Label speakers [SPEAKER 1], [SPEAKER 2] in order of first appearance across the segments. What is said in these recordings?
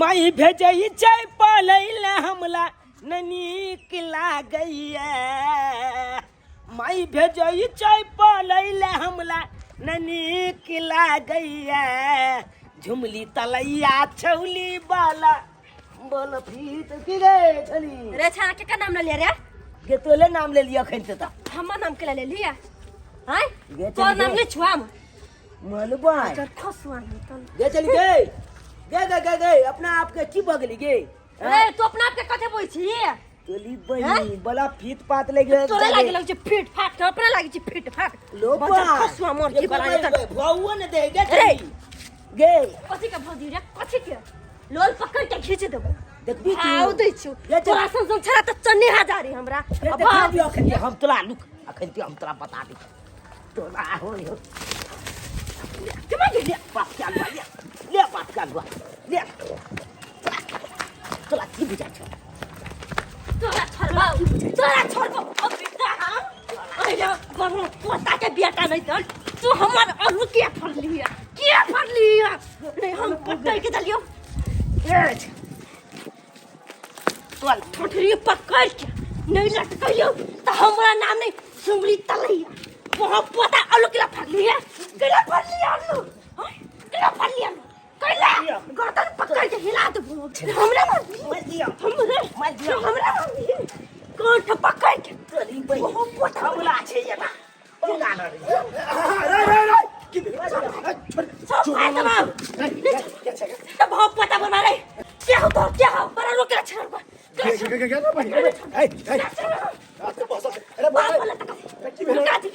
[SPEAKER 1] माई भेजई चाय पालैला हमला ननीक लागैया माई भेजई चाय पालैला हमला ननीक लागैया झुमली तलैया छौली बाला बोल फीत की रे छली
[SPEAKER 2] रे छाना के नाम ले रे
[SPEAKER 1] गे तोले नाम ले लिया खैन त
[SPEAKER 2] हमर नाम के ले लिया हाय तोर नाम ले छुआम
[SPEAKER 1] मलबा
[SPEAKER 2] कर खसवान
[SPEAKER 1] गे चली गे अपना आप के की बगली गे
[SPEAKER 2] रे तू अपना आप के कथे बोल छी
[SPEAKER 1] तोली बनी बला फीत पात ले गे
[SPEAKER 2] तोरे लागे लग छ फीट फाट अपना लागे छ फीट फाट
[SPEAKER 1] लोबा
[SPEAKER 2] खसवा मोर की बना त
[SPEAKER 1] भौवा न दे गे गे
[SPEAKER 2] कथि के भौजी रे कथि के लोल पकड़ के खींच देबो
[SPEAKER 1] देखबी तू
[SPEAKER 2] आउ दै छु तोरा संग छरा त चन्नी हजारी हमरा
[SPEAKER 1] अब आ दियो अखन हम तोला लुक अखन हम तोरा बता दी तोला हो
[SPEAKER 2] केमा गे
[SPEAKER 1] बात क्या ले बात का ले तोला की बुझा छ
[SPEAKER 2] तोरा छोड़बो अब बेटा अरे बरु पोता के बेटा नहीं त तू हमर अरु के फर लिया नहीं हम पकड़ के दलियो तोल ठोठरी पकड़ के नहीं लटकइयो त हमरा नाम नहीं सुमली तलैया वहां पोता आलू के फर लिया आलू केला फर लिया कैला गर्दन पकड़ के हिला दे हमरा मार दिया हमरा कोठ पकड़ के
[SPEAKER 1] तोली बई
[SPEAKER 2] पोता
[SPEAKER 1] हमला छे ये बा बोला न
[SPEAKER 3] रे की
[SPEAKER 2] सब फायदा बाब तब हो पोता बना रे क्या हो बड़ा लोग के छड़ पर
[SPEAKER 3] क्या ना भाई ए आते बस अरे
[SPEAKER 2] बोला की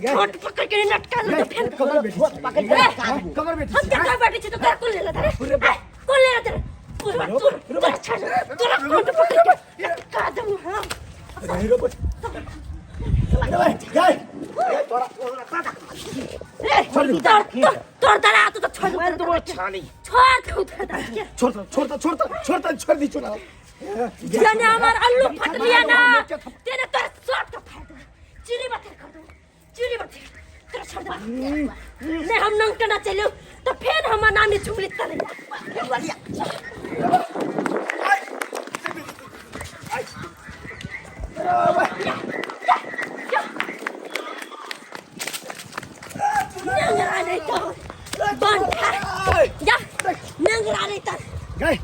[SPEAKER 2] छोट पकड़ के लटका ले फिर
[SPEAKER 3] कमर बैठी
[SPEAKER 1] पकड़ के
[SPEAKER 3] कमर बैठी
[SPEAKER 2] हम तेरा बैठी छी तो कर कौन ले ला रे कौन ले ला तेरे पूरा तू छड़ तोरा कोट पकड़ के लटका दे हां
[SPEAKER 3] हीरो बच अरे भाई गए तोरा
[SPEAKER 2] तोर दरा तू तो छोड़
[SPEAKER 1] मैं तो छानी
[SPEAKER 2] छोड़ उधर
[SPEAKER 3] छोड़ दी चुना
[SPEAKER 2] जाने हमार अल्लू फट लिया ना तेरे तोर सब का फायदा चिड़ी बते कर दो तेरा छोड़ दे नहीं हम नंग के ना चलो तो फिर हमार नाम ही चुगली तले
[SPEAKER 1] वालिया
[SPEAKER 2] नंगरा नहीं तो बंद जा नंगरा नहीं तो
[SPEAKER 3] गए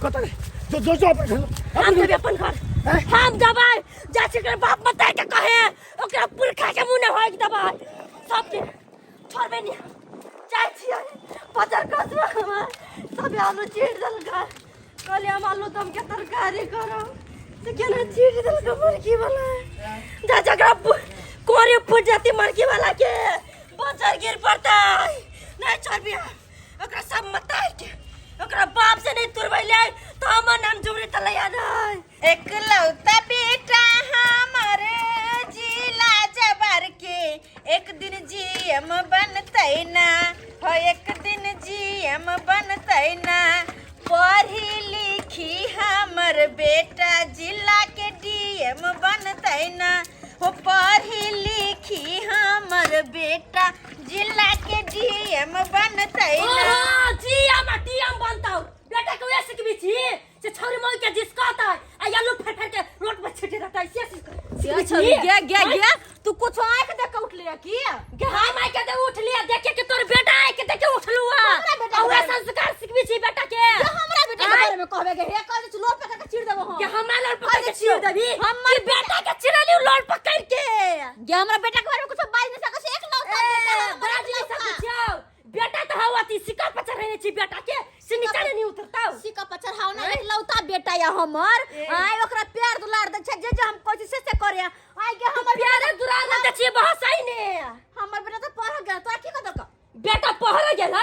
[SPEAKER 3] कत जो
[SPEAKER 2] हम जब अपन घर हम दबाई जाचे कर बाप मत के कहे ओकरा पुरखा के मुंह न होई दबाई सब दिन छोड़बे नहीं जाय छी बाजार कसवा हमार सब आलू चीड़ दल का कहले हम आलू दम के तरकारी करो से केना चीड़ दल का मुर्गी वाला जा जगरा कोरे फुट जाती मुर्गी वाला के बाजार गिर पड़ता नहीं छोड़बे ओकरा सब मत के ओकरा बाप से नहीं तुरबैले तो हमर नाम जुमरी तलैया नहीं
[SPEAKER 4] एकलौता बेटा हमारे जिला जबर के एक दिन जीएम बनतै ना हो एक दिन जीएम बनतै ना पढ़ी लिखी हमर बेटा जिला के डीएम बनतै ना हो पढ़ी लिखी हमर बेटा जिला के डीएम बनतै ना
[SPEAKER 2] जीएम डीएम बनता बेटा को ऐसे के बीच से छोरी मोई के जिसकाता आ यालू फट के रोड पर छिटे रहता है
[SPEAKER 4] गया तू कुछ आंख देख के उठ लिया की
[SPEAKER 2] हम आके दे उठ लिया देखे के तोर बेटा आए के देखे उठलुआ और ऐसा संस्कार सिखबी छी बेटा के
[SPEAKER 4] हमरा बेटा के बारे में कहबे के हे कह दे लोड पकड़ के चीर देबो हम
[SPEAKER 2] के हमरा लोड पकड़ के चीर देबी हमर बेटा के चिरली लोड पकड़ के
[SPEAKER 4] गे हमरा बेटा के बारे में कुछ बाज नहीं सके एक लौटा बेटा
[SPEAKER 2] बड़ा जी सकछौ बेटा तो हवाती सिका पचर रहने छी बेटा के से नीचे नहीं उतरता
[SPEAKER 4] सिका पचर हाव ना लौता बेटा या हमर आय ओकरा प्यार दुलार दे जे हम कोशिश से करे आय के हमर
[SPEAKER 2] प्यार दुलार दे छी बहुत सही ने
[SPEAKER 4] हमर बेटा तो पढ़ गया तो की कर
[SPEAKER 2] बेटा पहर गेला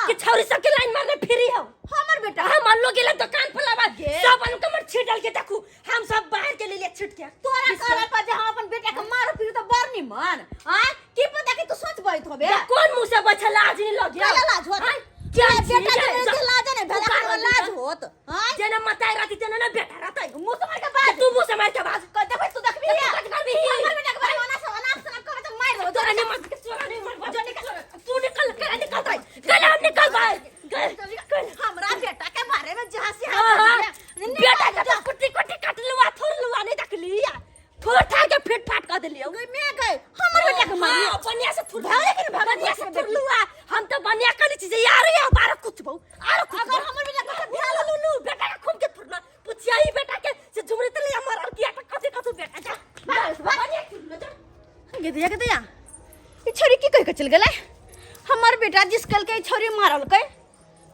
[SPEAKER 2] कि छौरी सब के लाइन मारने फिरी हो
[SPEAKER 4] हमर बेटा
[SPEAKER 2] हम मान लो गेला दुकान पर लावा सब अन कमर छिटल के देखू हम सब बाहर के लिए छिट के
[SPEAKER 4] तोरा कहला पर जे हम अपन बेटा के मारो फिर तो बर नहीं मान हां की पता कि तू सोच बैठ होबे
[SPEAKER 2] कौन मुंह से बचल लाज नहीं लग गया
[SPEAKER 4] लाज होत क्या बेटा के लाज नहीं भेला लाज होत हां
[SPEAKER 2] जना मताई राती जना ना बेटा रहतै
[SPEAKER 4] मुंह से मार के बात
[SPEAKER 2] तू मुंह से मार के बात
[SPEAKER 4] कर देखै तू देखबी हमर बेटा के बारे में ना करे तो मार दो
[SPEAKER 2] तोरा ने मत के तोरा ने मत जो निकल तू निकल कर निकल भाई गला निकल भाई
[SPEAKER 4] चल गेले हमर बेटा जिस कल के छोरी मारल के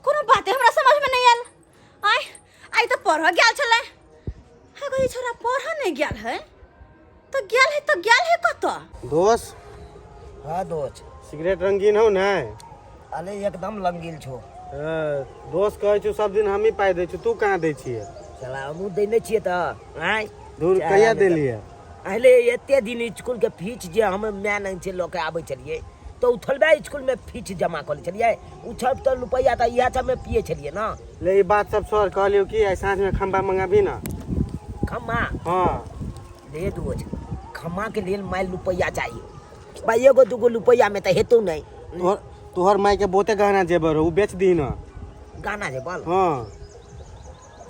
[SPEAKER 4] कोनो बाते हमरा समझ में नहीं आयल आय आई तो पढ़ गेल छले हां छोरा पढ़ नहीं गेल है तो गेल है कत
[SPEAKER 5] दोस्त
[SPEAKER 3] हाँ दोस्त
[SPEAKER 5] सिगरेट रंगीन हो ना
[SPEAKER 3] अरे एकदम रंगील छो
[SPEAKER 5] दोस्त कहे छु सब दिन हम ही पाई दे छु तू कहाँ दे छिए
[SPEAKER 3] चला हमू देने छिए त आय
[SPEAKER 5] दूर कहिया देलिए
[SPEAKER 3] पहले एते दिन स्कूल के फीस जे हम मैं नहीं छे लोके आबै छलिए तो उथलबे स्कूल में फीस जमा कर छलिए उछल तो रुपया त इहा सब में पिए छलिए ना
[SPEAKER 5] ले ई बात सब सर कहलियो कि आई साँझ में खंबा मंगाबी ना
[SPEAKER 3] खम्मा
[SPEAKER 5] हां
[SPEAKER 3] ले दोस्त खम्मा के लिए माइल रुपया चाहिए भाई एगो दूगो रुपया में तो हेतु नहीं
[SPEAKER 5] तोहर माई के बहुते गहना जेबर हो बेच दी ना
[SPEAKER 3] गाना जे बोल
[SPEAKER 5] हां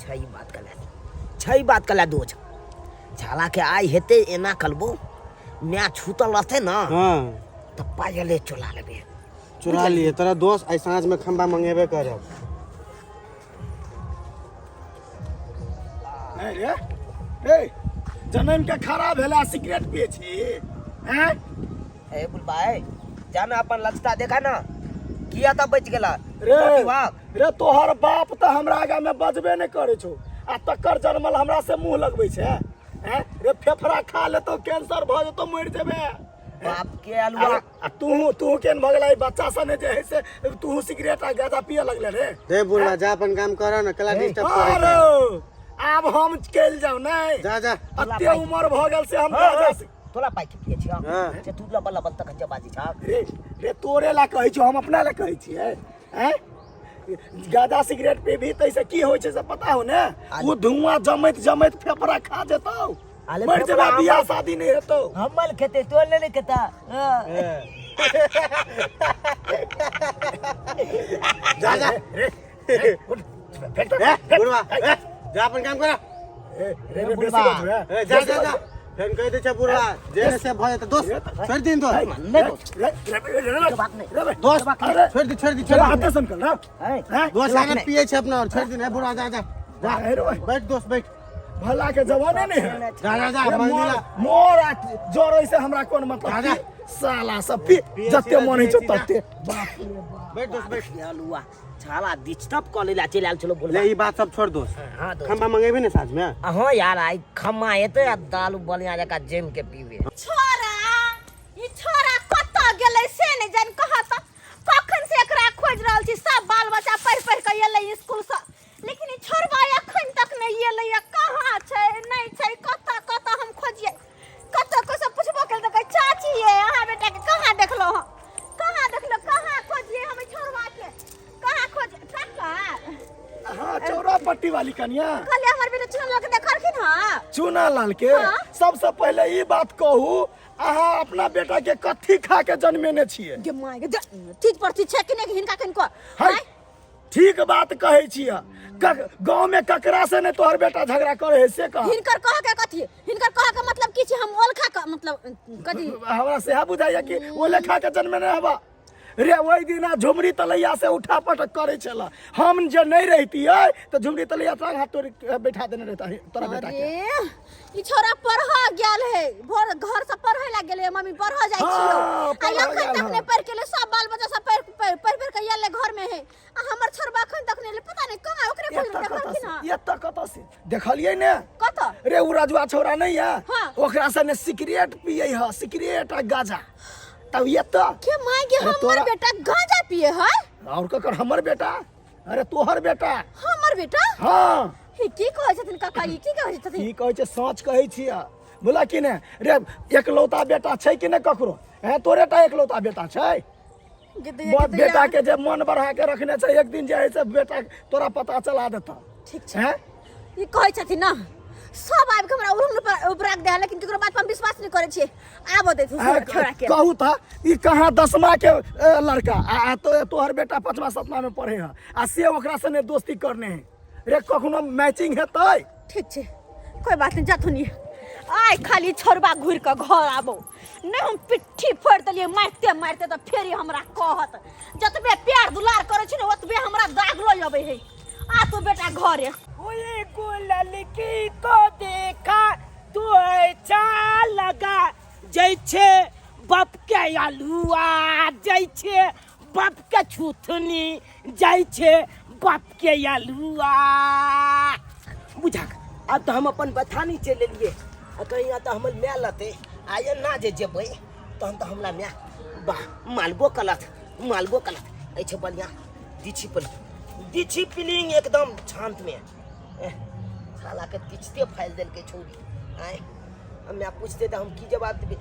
[SPEAKER 3] छई बात कला दोस्त झाला के आई हेते एना कलबो मैं छूतल रहते ना
[SPEAKER 5] हां
[SPEAKER 3] तो पायले चुरा लेबे
[SPEAKER 5] चुरा लिए तेरा दोस्त आई साँझ में खंबा मंगेबे करब
[SPEAKER 6] रे जनम के खराब भेला सिगरेट पिए छी हैं
[SPEAKER 3] ए बुलबाई जाना अपन लचता देखा ना किया त बच गेला
[SPEAKER 6] रे तोहर बाप त हमरा आगा में बजबे नहीं करे छो आ तकर जन्मल हमरा से मुंह लगबै छै हैं रे फेफड़ा खा लेतो कैंसर भ जतो मर जेबे
[SPEAKER 3] बाप के अलुआ
[SPEAKER 6] आ तू केन भ गेलै बच्चा सने जे है से तू सिगरेट आ गांजा पिए लगले रे
[SPEAKER 5] दे बुला जा अपन काम कर ना कला डिस्टर्ब करे
[SPEAKER 6] अरे आब हम चल जाऊ नहीं
[SPEAKER 5] जा
[SPEAKER 6] अत्ते उम्र भ गेल से हम गांजा
[SPEAKER 3] तोला पाइ के पिए छिया से तू लबल लबल तक जबाजी छा
[SPEAKER 6] रे तोरे ला कहै छौ हम अपना ला कहै छियै हैं गांजा सिगरेट पे भी तैसे की होय छै से पता हो ने वो धुआं जमैत फेफड़ा खा जेतौ मर जेबा बियाह शादी नहीं हेतौ
[SPEAKER 3] हमल खेते तो ले केता
[SPEAKER 6] जा
[SPEAKER 5] बुढ़वा जा अपन काम कर
[SPEAKER 6] रे बुढ़वा
[SPEAKER 5] जा फेन कह दे छ बुढ़वा जेने से भय त दोस्त छोड़ दिन तो
[SPEAKER 3] नहीं बात नहीं
[SPEAKER 5] दोस्त छोड़ दी
[SPEAKER 6] हाथ से निकल रहा
[SPEAKER 5] दोस्त आने पिए छ अपना और छोड़ दिन है बुढ़वा जा बैठ दोस्त बैठ
[SPEAKER 6] भला के जवाने नहीं है
[SPEAKER 5] जा
[SPEAKER 6] मोर जोर से हमरा कोन मतलब साला सब जत्ते मन है तत्ते
[SPEAKER 5] बैठ दोस्त बैठ
[SPEAKER 3] अलुआ छाला डिस्टर्ब कॉलेज चल आल चलो बोल
[SPEAKER 5] ले ई बात सब छोड़ दोस्त
[SPEAKER 3] हां दोस्त
[SPEAKER 5] खंबा मंगेबे ने साँझ में
[SPEAKER 3] हां यार आई खम्मा एते दाल बलिया जका जेम के पीबे
[SPEAKER 4] छोरा कत गेलै से ने जन कहत कखन से एकरा खोज रहल छी सब बाल बच्चा पढ़ के एलै स्कूल से लेकिन ई छोरबा एखन तक नहीं एलै कहां छै नहीं छै कत हम खोजिए कत को सब पूछबो केल त चाची ये अहाँ बेटा के कहां देखलो कहां खोजिए हम छोरबा के कहां खोज टका
[SPEAKER 6] हां चौरा पट्टी वाली कन्या
[SPEAKER 4] खाली हमर बेटा चुना लाल के देखलखिन हां
[SPEAKER 6] चुना लाल के सबसे पहले ई बात कहू अहाँ अपना बेटा के कथी खा के जन्मेने छिए
[SPEAKER 4] गे माय गे ठीक पर ठीक छै कि नहीं हिनका कनको
[SPEAKER 6] ठीक बात कहै छियै गांव में ककरा से ने तोहर बेटा झगड़ा करे है से कह
[SPEAKER 4] हिनकर कह के कथी हिनकर कह के मतलब की छै हम ओलखा के मतलब कथी
[SPEAKER 6] हमरा से बुझाइया कि ओले खा के जन्मेने हवा रे वही दिना झुमरी तलैया से उठा पटक करे छला हम जे नहीं रहतिए तो झुमरी तलैया टांग हाथ तोड़ बैठा देने रहता तोरा बेटा के
[SPEAKER 4] ई छोरा पढ़ा गेल है भोर घर से पढ़े ला गेल है मम्मी पढ़ा जाय छियो आ अखन तक ने पढ़ के ले सब बाल बच्चा सब पढ़ के याले घर में है आ हमर छोरबा अखन तक ने पता नहीं कहां ओकरे खोज देखलखिन हां
[SPEAKER 6] ये त कत से देखलिए ने
[SPEAKER 4] कत
[SPEAKER 6] रे उ राजुआ छोरा नहीं है ओकरा से ने सिगरेट पिए है सिगरेट आ गांजा तब ये तो
[SPEAKER 4] के माय गे हमर बेटा गांजा पिए है
[SPEAKER 6] और ककर हमर बेटा अरे तोहर बेटा
[SPEAKER 4] हमर बेटा
[SPEAKER 6] हां
[SPEAKER 4] ही की कहै छथिन काका ई की कहै छथिन
[SPEAKER 6] की कहै छै सच कहै छियै बोला कि ने रे एकलौता बेटा छै कि ने ककरो है तोरेटा एकलौता बेटा छै बेटा के जे मन बढ़ा के रखने छै एक दिन जे है से बेटा तोरा पता चला देता
[SPEAKER 4] ठीक छै ई कहै छथिन ना सब आब के हमरा उरुम पर उपराग दे लेकिन केकरो बात पर विश्वास नहीं करे छी आबो दे छोरा के
[SPEAKER 6] कहू था ई कहां 10वां के लड़का आ तो तोहर बेटा 5वां 7वां में पढ़े है आ से ओकरा सने दोस्ती करने है रे कखनो मैचिंग हेतै
[SPEAKER 4] ठीक छै कोई बात नहीं जाथुनी आइ खाली छोरबा घुर के घर आबो नहीं हम पिट्ठी फोड़ देलिए मारते तो फेरी हमरा कहत जतबे प्यार दुलार करे छी न ओतबे हमरा दाग लो आबे है आ तो बेटा घर है
[SPEAKER 1] ओए को लड़की को देखा तो अच्छा लगा जैसे
[SPEAKER 3] बाप के आलुआ जाइ छे बाप के छुथनी जाइ छे बाप के आलुआ बुझा। अब तो हम अपन बथानी चले लिए कहीं तो हमर मैं लते आये ना जे जेबै तहन तो हमरा मैं वाह मालबो कलत ऐसे बढ़िया डिसिप्लिन एकदम शांत में साला के तिचते फाइल दिल के छोड़ी आए मैं पूछते तो हम की जवाब देबे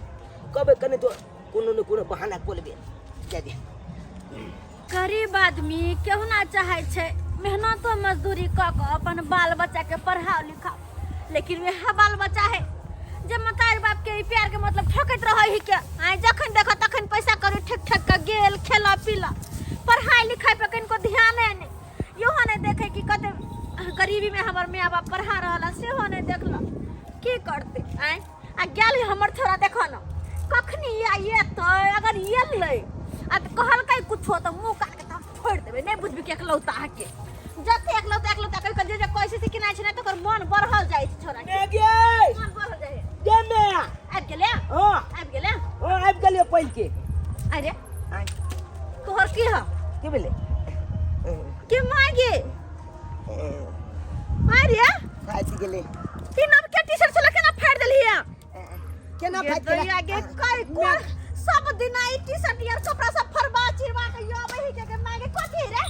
[SPEAKER 3] कबे कने तो कोनो न कोनो बहाना बोलबे क्या दे।
[SPEAKER 2] गरीब आदमी केहू ना चाहे छे मेहनतो मजदूरी क के अपन बाल बच्चा के पढ़ाओ लिखाओ, लेकिन वह बाल बच्चा है जे मतार बाप के प्यार के मतलब ठकत रहे ही के आए जखन देखो तखन पैसा करू ठक के गेल खेला पीला पढ़ाई लिखाई पे कनको ध्यान है नहीं यो ने देखे कि कते गरीबी में हमर माँ बाप पढ़ा रहला से हो ने देखला की करते आए आ गेल हमर छोरा देखो न कखनी आइए तो अगर ये ले आ कहल कई कुछ हो तो मुंह काट के हम फोड़ देबे नहीं बुझबी के एकलौता के जते एकलौता कह जे कैसे से किनाइ छै न तो कर मन बढ़ल जाय छै छोरा के मन बढ़ल जाय
[SPEAKER 3] दे में
[SPEAKER 2] आबि गेले
[SPEAKER 3] हां
[SPEAKER 2] आबि गेले
[SPEAKER 3] आबि गेले पहिल के
[SPEAKER 2] अरे तोहर की ह
[SPEAKER 3] की भेले
[SPEAKER 2] के मागे अरे
[SPEAKER 3] फाटि गेले
[SPEAKER 2] तीन अब के टी-शर्ट छला केना फाड़ देलिए
[SPEAKER 3] केना फाटि गेले
[SPEAKER 2] आगे कई को सब दिन आई टी-शर्ट यार कपड़ा सब फरबा चिरवा के यो वही के मागे कथि रे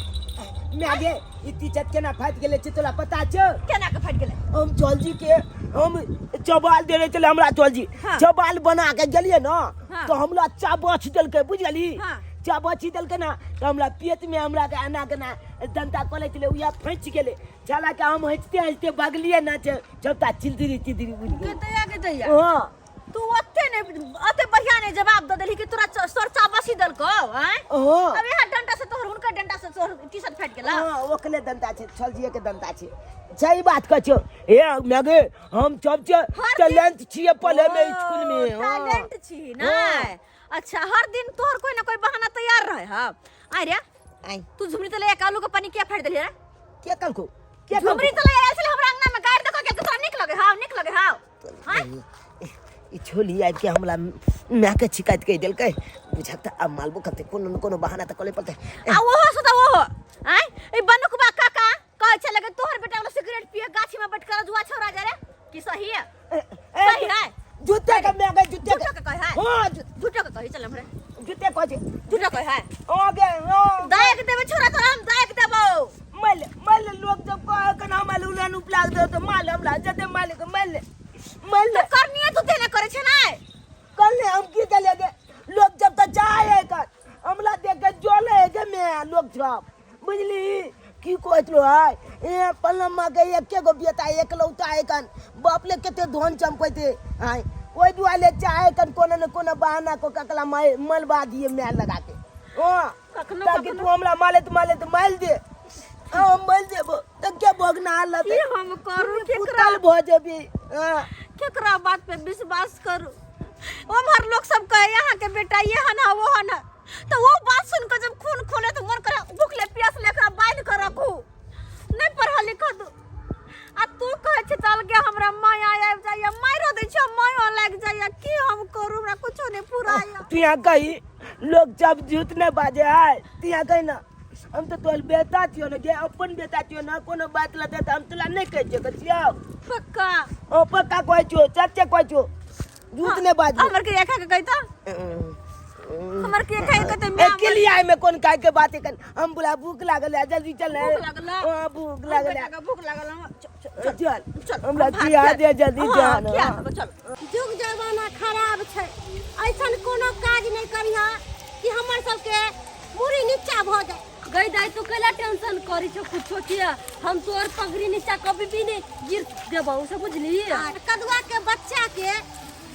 [SPEAKER 3] मागे ई टी-शर्ट केना फाटि गेले छै तोरा पता छ
[SPEAKER 2] केना के फाड़ गेले
[SPEAKER 3] हम चौलजी के हम चबाल दे रहे चले हमरा चौलजी चबाल बना के गेलिए ना तो हमरा चाबच देलके बुझली चाबच देलके ना तो हमरा पेट में हमरा के आना के ना दंता कोले चले उया फंच गेले चला के हम हंसते भागलिए ना चौथा चिल्दरी बुझ
[SPEAKER 2] के दैया
[SPEAKER 3] हां
[SPEAKER 2] तू अते बढ़िया ने जवाब द देली कि तोरा सर चाबसी देलको हैं
[SPEAKER 3] हां
[SPEAKER 2] अब यहां डंडा से तोहर उनका डंडा से तोहर टी-शर्ट फाट गेला
[SPEAKER 3] हां ओकले दंता छै छलजिए के दंता छै सही बात कह छो ए मगे हम सब टैलेंट छिए पहले में स्कूल में
[SPEAKER 2] टैलेंट छी ना अच्छा हर दिन तोहर कोई ना कोई बहाना तैयार रहे हां आ रे
[SPEAKER 3] आई
[SPEAKER 2] तू झुमरी तले एक आलू के पानी के फाड़ देली रे
[SPEAKER 3] के कलको के
[SPEAKER 2] झुमरी तले ऐसे हमरा अंगना में गाड़ देखो के तोरा निक लगे हां हैं
[SPEAKER 3] ई छोली आबि के हमला मैं के शिकायत कह देलकै बुझाता अब मालबो करते कोनो न कोनो बहाना त करे पड़ते
[SPEAKER 2] आ ओहो सदा ओहो हैं ई बनुकबा काका कह छ लगे तोहर बेटा वाला सिगरेट पिए गाछी में बैठ कर जुआ छोरा जा रे की सही है सही है
[SPEAKER 3] जूते का मैं गए जूते
[SPEAKER 2] का कह है
[SPEAKER 3] हां
[SPEAKER 2] झूठा का कही चल हमरे
[SPEAKER 3] जूते कह छै
[SPEAKER 2] झूठा कह है
[SPEAKER 3] ओ गे
[SPEAKER 2] दायक देबे छोरा तोरा हम दायक देबो
[SPEAKER 3] मल लोग जब कह के ना माल उलान उपलाग दे तो माल हमरा जते मालिक मल
[SPEAKER 2] तो करनी है तू देने करे छ ना
[SPEAKER 3] कल ने हम की चले गे लोग जब तक जाए कर हमला देख के जोले के मैं लोग सब बुझली की कहत लो है ए पलमा के एके गो बेटा एकलौता है कन बाप ले केते धन चमकते है ओइ दुआले चाहे कन कोनो न कोनो बहाना को ककला मलबा दिए मैं लगा के ओ ताकि तू हमरा माले तो माल दे हम माल देबो त के भोगना हालत
[SPEAKER 2] की हम करू
[SPEAKER 3] केकरा भोजेबी
[SPEAKER 2] केकरा बात पे विश्वास करू ओमहर लोग सब कहे यहाँ के बेटा ये है ना वो है ना तो वो बात सुन कर जब खून खोले तो मन करे भूखले प्यास लेकर बांध कर रखू नहीं पढ़ा लिखा तू आ तू कहे छ चल के हमरा माया आबि जाइए मारो दे छ माया लाग जाइए की हम करू हमरा कुछो नहीं पुराया
[SPEAKER 3] तिया कही लोग जब झूठ ने बाजे है तिया कही ना हम तो तोल बेटा छियो ना जे अपन बेटा छियो ना कोनो बात लते त हम तोला नहीं कह छ छियो
[SPEAKER 2] पक्का
[SPEAKER 3] ओ पक्का कहै छियो सच्चे कहै छियो झूठ ने बाजे
[SPEAKER 2] हमर के रेखा के कहता हमर के कहे कहते मैं
[SPEAKER 3] अकेले आए में कौन काहे के बात कर हम बोला भूख लागल है जल्दी चल भूख लागल है चल हमरा खिया दे जल्दी जान
[SPEAKER 4] जुग जमाना खराब छै ऐसन कोनो काज नहीं करिहा कि हमर सब के पूरी नीचा भ जाए
[SPEAKER 2] गई दाई तू कला टेंशन करी छो कुछो किया हम तोर पगड़ी नीचा कभी भी नहीं गिर देबो से बुझली
[SPEAKER 4] कदुआ के बच्चा के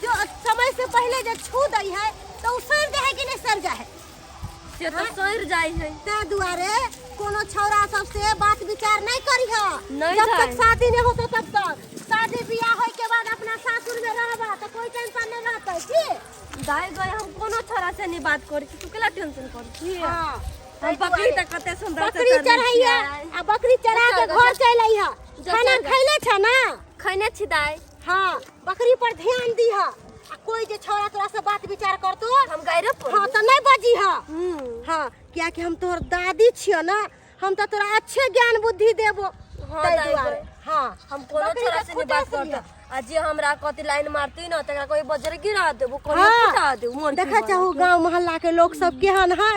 [SPEAKER 4] जो समय से पहले जो छू दई है तो सर जाए कि नहीं सर जाए
[SPEAKER 2] से तो सर जाई है
[SPEAKER 4] ते दुआरे कोनो छौरा सब से बात विचार नहीं करिहा
[SPEAKER 2] नहीं
[SPEAKER 4] जब तक शादी नहीं होतो तब तक शादी बियाह होय के बाद अपना सासुर में रहबा तो कोई टेंशन नहीं रहतै की
[SPEAKER 2] दाई गए हम कोनो छोरा से नहीं बात करी तू कला टेंशन करी
[SPEAKER 4] हां
[SPEAKER 2] हम बकरी तक कते सुंदर से
[SPEAKER 4] बकरी चढ़ाइया आ बकरी चढ़ा के घर चल आइहा खाना खैले छ ना
[SPEAKER 2] खैने छी दाई
[SPEAKER 4] हां बकरी पर ध्यान दीहा
[SPEAKER 2] कोई जे छौड़ा तोरा से बात विचार करतो
[SPEAKER 4] हम गैर
[SPEAKER 2] हाँ तो नहीं बजी हाँ हाँ क्या कि हम तोहर दादी छियो ना हम तो तोरा अच्छे ज्ञान बुद्धि देबो
[SPEAKER 4] हाँ,
[SPEAKER 2] ताहि
[SPEAKER 4] दाई
[SPEAKER 2] दुआरे
[SPEAKER 4] गो।
[SPEAKER 2] हाँ
[SPEAKER 4] हम कोनो
[SPEAKER 2] बकरी
[SPEAKER 4] छोरा
[SPEAKER 2] के
[SPEAKER 4] से नहीं बात
[SPEAKER 2] खुटे से
[SPEAKER 4] करता आ जे हमरा कति लाइन मारती ना तकरा कोई बजर गिरा देबो कोनो
[SPEAKER 2] हाँ।
[SPEAKER 4] पिटा देबो मोर
[SPEAKER 2] देखा चाहू गांव मोहल्ला के लोग सब केहन है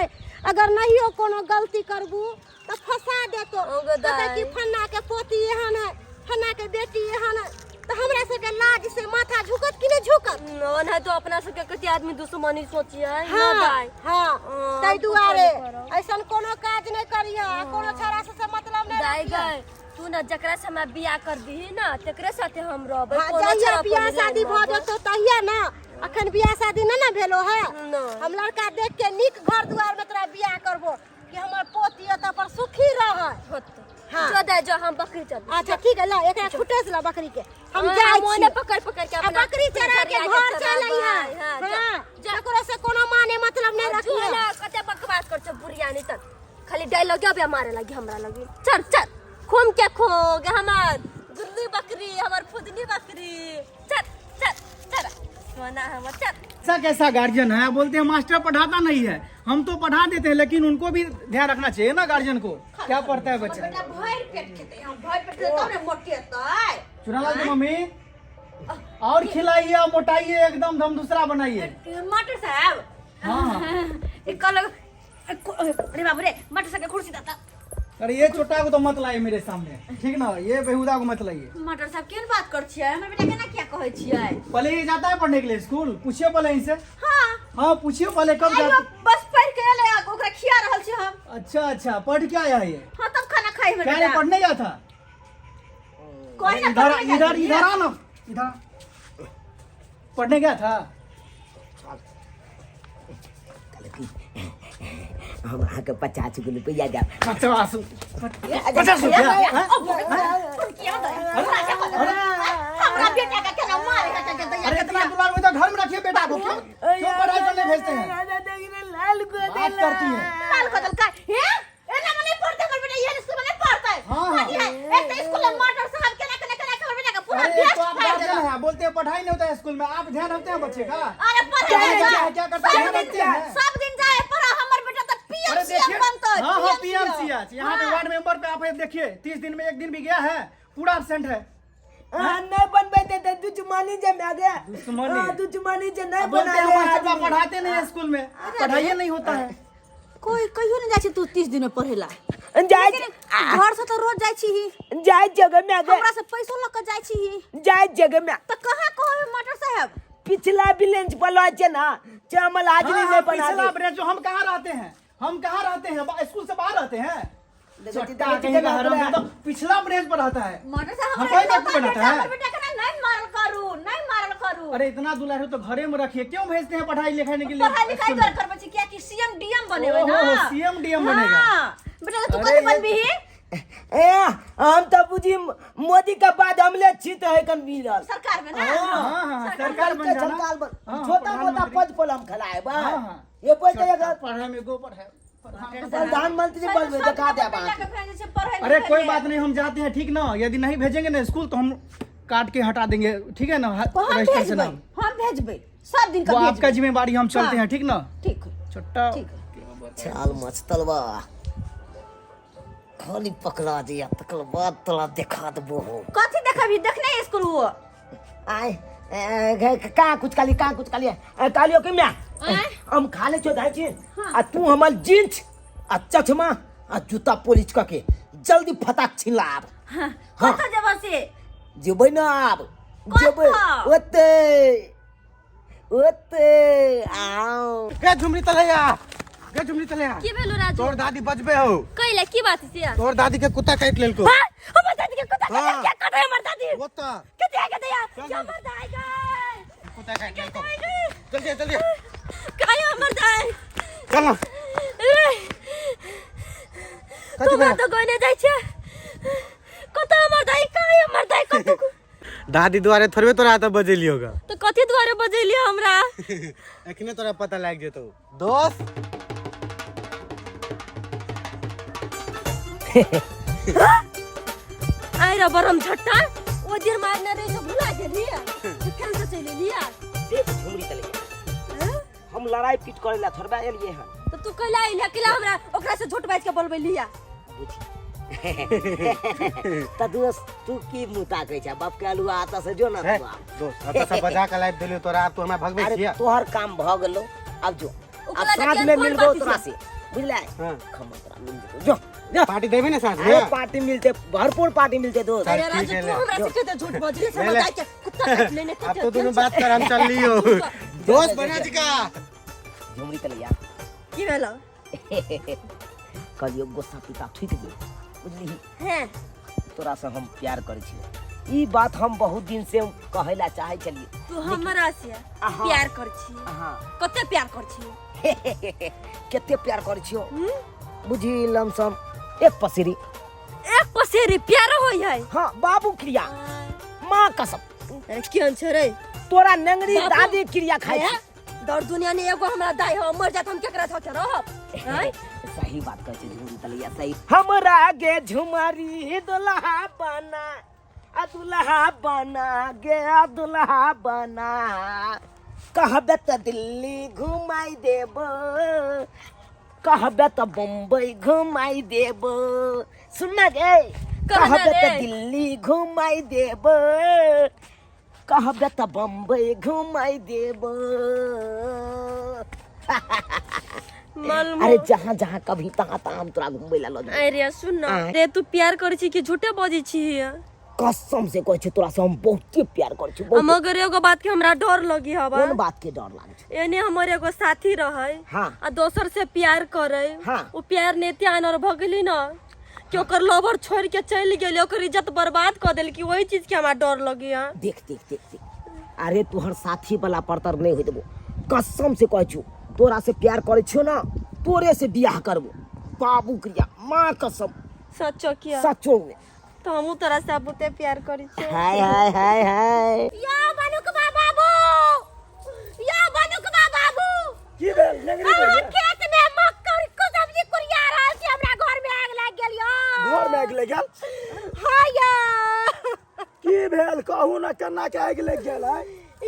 [SPEAKER 2] अगर नहीं हो कोनो गलती करबू तो फंसा देतो
[SPEAKER 4] ओगे
[SPEAKER 2] कहता
[SPEAKER 4] दाई।
[SPEAKER 2] कि फन्ना के पोती एहन है फन्ना के बेटी एहन है तो हमरा से के लाज से माथा झुकत कि नहीं झुकत
[SPEAKER 4] नहीं तो अपना सबके कति आदमी दुश्मनी सोचिए ना
[SPEAKER 2] हाँ
[SPEAKER 4] दाई
[SPEAKER 2] हाँ
[SPEAKER 4] हाँ,
[SPEAKER 2] ताहि
[SPEAKER 4] कुछो
[SPEAKER 2] दुआरे
[SPEAKER 4] नहीं करब।
[SPEAKER 2] ऐसन कोनो काज नहीं करिया कोनो छौड़ा से मतलब नहीं
[SPEAKER 4] दाई
[SPEAKER 2] रखिया।
[SPEAKER 4] गए तू ना जकरा से हमरा बियाह कर दी ना तेकरे साथे हम रहबै
[SPEAKER 2] हाँ,
[SPEAKER 4] कोनो
[SPEAKER 2] जहिया
[SPEAKER 4] छोरा
[SPEAKER 2] बियाह
[SPEAKER 4] पर नहीं
[SPEAKER 2] शादी
[SPEAKER 4] लाइन
[SPEAKER 2] भ
[SPEAKER 4] मारबै।
[SPEAKER 2] जतो तहिया ना अखन बियाह शादी ना भेलो है
[SPEAKER 4] ना।
[SPEAKER 2] हम लड़का देख के नीक घर दुआर में तोरा बियाह करबो कि हमर पोती एत पर सुखी रहे
[SPEAKER 4] होत
[SPEAKER 2] हाँ।
[SPEAKER 4] जो दे जो हम बकरी चल
[SPEAKER 2] अच्छा ठीक है ला एकरा छुटे से ला बकरी के हम
[SPEAKER 4] हाँ,
[SPEAKER 2] जाय
[SPEAKER 4] मोने
[SPEAKER 2] छी
[SPEAKER 4] पकड़ पकड़ के
[SPEAKER 2] आ
[SPEAKER 4] अपना
[SPEAKER 2] बकरी चरा के घर चलै है
[SPEAKER 4] हां
[SPEAKER 2] हां जकरो से कोनो माने मतलब नहीं रखिए
[SPEAKER 4] ना कते बकवास कर छ बुढ़ियानी तक खाली डायलॉग अब मारे लगी हमरा लगी चल चल घूम के खो गे हमार गुल्ली बकरी हमार फुदनी बकरी चल चल चल सोना हम चल
[SPEAKER 7] ऐसा कैसा गार्जियन है बोलते हैं मास्टर पढ़ाता नहीं है हम तो पढ़ा देते हैं लेकिन उनको भी ध्यान रखना चाहिए ना गार्जियन को क्या पढ़ता है बच्चा
[SPEAKER 2] भर पेट खेते हम भर पेट खेते तब ने मोटेतै
[SPEAKER 7] चुनाला जी मम्मी और खिलाइए और मोटाइए एकदम दम दूसरा बनाइए
[SPEAKER 2] मटर साहब
[SPEAKER 7] हाँ हाँ
[SPEAKER 2] एक कल अरे बाबू रे मटर साहब के कुर्सी दाता
[SPEAKER 7] अरे ये छोटा को तो मत लाइए मेरे सामने ठीक ना ये बेहुदा को मत लाइए
[SPEAKER 2] मटर साहब केन बात कर छियै हमर बेटा केना क्या कहै छियै
[SPEAKER 7] पहले ये जाता है पढ़ने के लिए स्कूल पूछिए पहले इनसे
[SPEAKER 2] हां
[SPEAKER 7] हाँ पूछिए पहले कब
[SPEAKER 2] आइयो
[SPEAKER 7] जाते
[SPEAKER 2] बस पढ़ के ले ओकरा खिया रहल छी हम
[SPEAKER 7] अच्छा अच्छा पढ़ क्या आया ये
[SPEAKER 2] हां तब खाना खाई हमर
[SPEAKER 7] क्या ये
[SPEAKER 2] बेटा
[SPEAKER 7] पढ़ने गया था
[SPEAKER 2] कोई ना
[SPEAKER 7] इधर इधर इधर आ ना इधर पढ़ने गया था
[SPEAKER 3] हम आके 50 रुपया जा
[SPEAKER 7] 50 रुपया
[SPEAKER 2] हमरा बेटा का केना मारे का
[SPEAKER 7] अरे इतना दुलार में तो घर में रखिए बेटा को क्यों पढ़ाई करने भेजते हैं
[SPEAKER 3] लाल को
[SPEAKER 7] बात करती है
[SPEAKER 2] लाल को का हे एना में नहीं पढ़ते हमर बेटा ये स्कूल में नहीं पढ़ता है
[SPEAKER 7] हाँ, हाँ।
[SPEAKER 2] एक तो स्कूल में मटर साहब केना हमर बेटा का पूरा
[SPEAKER 7] अरे
[SPEAKER 2] बेस्ट
[SPEAKER 7] तो आप गार्जियन हैं बोलते हैं पढ़ाई नहीं होता है स्कूल में आप ध्यान रखते हैं बच्चे का
[SPEAKER 2] अरे
[SPEAKER 7] क्या
[SPEAKER 2] पढ़े
[SPEAKER 7] क्या करते हैं ध्यान रखते हैं
[SPEAKER 2] सब दिन जाए पर हमर बेटा तो
[SPEAKER 7] अरे
[SPEAKER 2] पीएमसीएच
[SPEAKER 7] देखिए
[SPEAKER 2] बनता है
[SPEAKER 7] हाँ हाँ पीएमसीएच यहाँ पे वार्ड मेंबर पे आप देखिए 30 दिन में एक दिन भी गया है पूरा एब्सेंट है
[SPEAKER 3] नहीं बनबे ते दुश्मनी जे में गया
[SPEAKER 7] दुश्मनी?
[SPEAKER 3] दुश्मनी जे नहीं
[SPEAKER 7] बोलते
[SPEAKER 3] बना
[SPEAKER 7] हैं
[SPEAKER 3] ले
[SPEAKER 7] मास्टर साहब पढ़ाते नहीं है स्कूल में पढ़ाइए नहीं होता है
[SPEAKER 2] कोई कहियो नहीं जाय छी तू 30 दिन में पढ़ेला
[SPEAKER 3] जाय
[SPEAKER 2] घर से तो रोज जाय छी ही
[SPEAKER 3] जाय जगह में गया
[SPEAKER 2] हमरा से पैसो ल के जाय छी ही
[SPEAKER 3] जाय जगह में
[SPEAKER 2] तो कहां कहबे मटर साहब
[SPEAKER 3] पिछला बिलेंच पलवा छे ना चमल हाजरी
[SPEAKER 7] हाँ,
[SPEAKER 3] नहीं बना
[SPEAKER 7] पिछला
[SPEAKER 3] दे
[SPEAKER 7] ब्रेक जो हम कहाँ रहते हैं स्कूल से बाहर रहते हैं
[SPEAKER 3] देखो,
[SPEAKER 7] चट्टा
[SPEAKER 3] देखो,
[SPEAKER 7] कहीं का
[SPEAKER 3] देखो,
[SPEAKER 7] हराम
[SPEAKER 3] देखो।
[SPEAKER 7] तो पिछला ब्रेक पर रहता है
[SPEAKER 2] मटर साहब
[SPEAKER 7] हम कोई वक्त पे रहता है
[SPEAKER 2] बेटा के नहीं मारल करू
[SPEAKER 7] अरे इतना दुलार हो तो घरे में रखिए क्यों भेजते हैं पढ़ाई लिखाने के लिए
[SPEAKER 2] पढ़ाई लिखाई कर करबे छी क्या कि सीएम डीएम बनेबे ना
[SPEAKER 7] सीएम डीएम बनेगा
[SPEAKER 2] बेटा तू
[SPEAKER 7] अरे
[SPEAKER 2] कथि
[SPEAKER 7] ये-
[SPEAKER 2] बनबी ही
[SPEAKER 3] ए हम तो बुझी मोदी के बाद हमले छी तो है कन बीरल
[SPEAKER 2] सरकार में ना
[SPEAKER 7] हाँ सरकार बन जाना
[SPEAKER 3] सरकार बन
[SPEAKER 7] हाँ,
[SPEAKER 3] छोटा मोटा
[SPEAKER 7] प्रधानमंत्री।
[SPEAKER 3] पद पर हम खलाए बा
[SPEAKER 7] हाँ, हाँ।
[SPEAKER 3] ये बोलते हैं
[SPEAKER 7] चट्टा
[SPEAKER 3] अगर
[SPEAKER 7] पढ़ाई में गोबर है
[SPEAKER 3] प्रधानमंत्री बन में दिखा दे बा
[SPEAKER 7] अरे कोई बात नहीं हम जाते हैं ठीक ना यदि नहीं भेजेंगे ना स्कूल तो हम काट के हटा देंगे ठीक है ना
[SPEAKER 2] हम
[SPEAKER 7] रजिस्टर से
[SPEAKER 2] भेजबै
[SPEAKER 7] नाम
[SPEAKER 2] हम भेजबै सब दिन
[SPEAKER 7] वो
[SPEAKER 2] का
[SPEAKER 7] आपका जिम्मेवारी हम चलते हैं ठीक ना
[SPEAKER 2] ठीक
[SPEAKER 7] छोटा
[SPEAKER 3] चाल मस्तलवा खाली पकड़ा दिया तकल बाद तला दिखा दबो
[SPEAKER 2] कथि देखबी देखने स्कूल वो
[SPEAKER 3] आय का कुछ काली कालियो के मैं हम खाले छो दाई छी आ तू हमर जींस आ चश्मा आ जूता पॉलिश करके जल्दी फटाक छीन लाब
[SPEAKER 2] कत जब से
[SPEAKER 3] जेबै ना आब जेबै
[SPEAKER 2] कतऽ?
[SPEAKER 3] ओते आओ
[SPEAKER 5] के झुमरी तलैया के झुमरी तलैया
[SPEAKER 4] की भेलो राजू
[SPEAKER 5] तोर दादी बजबे हो
[SPEAKER 4] कइले की बात से
[SPEAKER 5] तोर दादी के कुत्ता काट लेलको
[SPEAKER 2] हमर दादी के कुत्ता
[SPEAKER 5] हाँ।
[SPEAKER 2] क्या कर रहे हमर दादी
[SPEAKER 5] कुत्ता
[SPEAKER 2] कते आ गया
[SPEAKER 5] चल,
[SPEAKER 2] हमर दाई गए
[SPEAKER 5] कुत्ता काट लेलको जल्दी
[SPEAKER 2] काय हमर दाई
[SPEAKER 5] चल ना
[SPEAKER 2] तू बात तो कोने जाय छे कत हमर दाई काय हमर दाई कत
[SPEAKER 5] दादी द्वारे थोड़बे तोरा तो बजेली होगा
[SPEAKER 2] तो कथि द्वारे बजेलिए हमरा
[SPEAKER 5] एखने तोरा पता लाग जेतो दोस्त
[SPEAKER 2] आइ रे बरम झट्टा ओ दिन मारने रे सब भुला गेलिए फिर से चले लिया
[SPEAKER 1] देख झुमरी चले हम लड़ाई पीट करे ला थोड़बा एलिए हन
[SPEAKER 2] तो तू कहला इला किला हमरा ओकरा से झूठ बाज के बोलबे लिया
[SPEAKER 1] बुझी त दोस्त तू की मुता कहै छ बाप के अलुआ आता से जो ना
[SPEAKER 5] हे, दोस्त आता से बजा के लाइव देलियो तोरा अब तो हमरा भगबै
[SPEAKER 1] अरे
[SPEAKER 5] छिया
[SPEAKER 1] तोहर काम भ गेलो अब जो अब
[SPEAKER 2] ओकरा
[SPEAKER 1] साथ
[SPEAKER 2] के
[SPEAKER 1] में
[SPEAKER 2] कोन
[SPEAKER 1] मिलबो
[SPEAKER 2] पार्टी
[SPEAKER 1] तोरा
[SPEAKER 2] से?
[SPEAKER 1] से बुझले
[SPEAKER 5] हां
[SPEAKER 1] खम्मा तोरा मिल जेतो जो जो
[SPEAKER 5] पार्टी देबे ना साथ
[SPEAKER 1] अरे
[SPEAKER 5] में
[SPEAKER 1] पार्टी मिलते भरपूर पार्टी मिलते दोस्त
[SPEAKER 2] अरे
[SPEAKER 5] ठीक
[SPEAKER 2] राजू
[SPEAKER 5] है,
[SPEAKER 2] तू
[SPEAKER 5] ले।
[SPEAKER 2] हमरा से कहते झूठ बोझले से
[SPEAKER 5] ले, ले।
[SPEAKER 2] बताई के कुत्ता काट लेने
[SPEAKER 5] अब तो दोनों बात कर हम चल लियो दोस्त बना जी का
[SPEAKER 1] झुमरी चले यार
[SPEAKER 2] की भेलो
[SPEAKER 1] कल गुस्सा पिता ठुक गेल बुझली
[SPEAKER 2] हैं
[SPEAKER 1] तोरा से हम प्यार करे छी ई बात हम बहुत दिन से कहेला चाहे चलिए
[SPEAKER 2] तू हमरा से
[SPEAKER 1] अहाँ।
[SPEAKER 2] प्यार कर छी
[SPEAKER 1] हां
[SPEAKER 2] कते प्यार कर छी
[SPEAKER 1] केते प्यार करे छियो बुझी लमसम एक पसेरी
[SPEAKER 2] एक पसेरी प्यार होई है
[SPEAKER 1] हां बाबू क्रिया मां कसम
[SPEAKER 2] केन छ रे
[SPEAKER 1] तोरा नंगरी
[SPEAKER 2] बाबू।
[SPEAKER 1] दादी क्रिया खाई
[SPEAKER 2] हैं? दर दुनिया ने एगो हमरा दाई हो मर जात हम केकरा थके रहब हैं
[SPEAKER 1] सही बात कहै छी झुमरी तलिया सही हमरा गे झुमरी दुल्हा बना आ दुल्हा बना गे आ दुल्हा बना कहबे त दिल्ली घुमाई देब कहबे त बम्बई घुमाई देब सुनना गे
[SPEAKER 2] कहना
[SPEAKER 1] कहबे त
[SPEAKER 2] रे।
[SPEAKER 1] दिल्ली घुमाई देब कहबे त बम्बई घुमाई देब
[SPEAKER 2] मालूम
[SPEAKER 1] अरे जहाँ जहाँ कभी तहाँ तहाँ हम तोरा घुमबै ला ल जेबै।
[SPEAKER 2] अरे सुन ना
[SPEAKER 1] आँय?
[SPEAKER 2] रे तू प्यार कर छी कि झूठे बोजी छी
[SPEAKER 1] कसम से कहै छी तोरा से हम बहुते प्यार करै छी बहुत
[SPEAKER 2] मगर एगो बात के हमरा डर लगी हवा
[SPEAKER 1] कोन बात के डर लागे छै
[SPEAKER 2] एने हमर एगो साथी रहे
[SPEAKER 1] हाँ।
[SPEAKER 2] आ दोसर से प्यार करे
[SPEAKER 1] हाँ।
[SPEAKER 2] वो प्यार नेते आनर भ गेली ना कि ओकर लवर छोड़ के चल गेली ओकर इज्जत बर्बाद कर देल कि वही चीज के हमरा डर लगी है
[SPEAKER 1] देख देख देख देख अरे तोहर साथी वाला परतर नहीं होई देबो कसम से कहै छी तोरा से प्यार करै छियो ना तोरे से बियाह करबो बाबू क्रिया मां कसम
[SPEAKER 2] सच्चो किया
[SPEAKER 1] सचो में
[SPEAKER 2] तो हमू तोरा से बहुते प्यार करी छी
[SPEAKER 1] हाय हाय हाय हाय
[SPEAKER 4] या बनुकबा बाबू या बनुकबा बाबू
[SPEAKER 6] की भेल नंगरी
[SPEAKER 4] हमरा
[SPEAKER 6] बोलिए
[SPEAKER 4] खेत में मक्का को सब्जी कुरिया रहल छी हमरा घर में आग लाग गेल यो
[SPEAKER 6] घर में आग लग गेल
[SPEAKER 4] हां या
[SPEAKER 6] की भेल कहू ना केना के आग लग गेल है